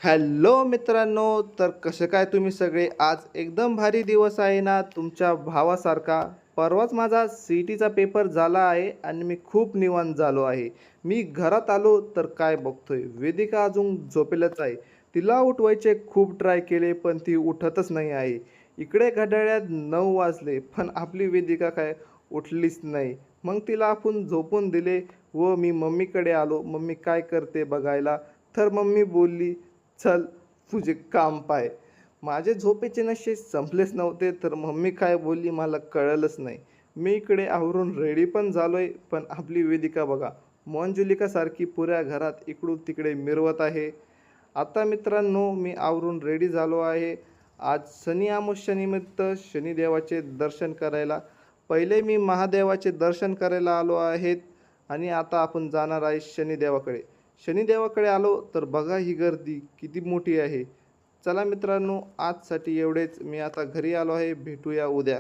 Hello मित्रांनो, तर कसे काय तुम्ही सगळे? आज एकदम भारी दिवस आहे ना तुमच्या भावासारखा. परवाच माझा CETचा पेपर झाला आहे आणि मी खूप निवांत झालो आहे. मी घरात आलो तर काय बघतोय, वेदिका अजून झोपेलच आहे. तिला उठवायचे खूप ट्राय केले पण ती उठतच नाही आहे. इकडे घड्याळात 9 वाजले पण आपली वेदिका काय उठलीच नाही. मग तिला आपण झोपून दिले व मी मम्मीकडे आलो. मम्मी काय करते बघायला. तर मम्मी बोलली, चल तुझे काम पाय. माझे झोपेचे नशे संपलेच नव्हते तर मम्मी काय बोलली मला कळलंच नाही. मी इकडे आवरून रेडी पण झालोय पण आपली वेदिका बघा मंजुलिकासारखी पुऱ्या घरात इकडून तिकडे मिरवत आहे. आता मित्रांनो मी आवरून रेडी झालो आहे. आज शनी अमावस्येनिमित्त शनिदेवाचे दर्शन करायला. पहिले मी महादेवाचे दर्शन करायला आलो आहेत आणि आता आपण जाणार आहे शनिदेवाकडे. शनिदेवाकडे आलो तर बघा ही गर्दी किती मोठी आहे. चला मित्रांनो आजसाठी एवढेच. मी आता घरी आलो आहे. भेटूया उद्या.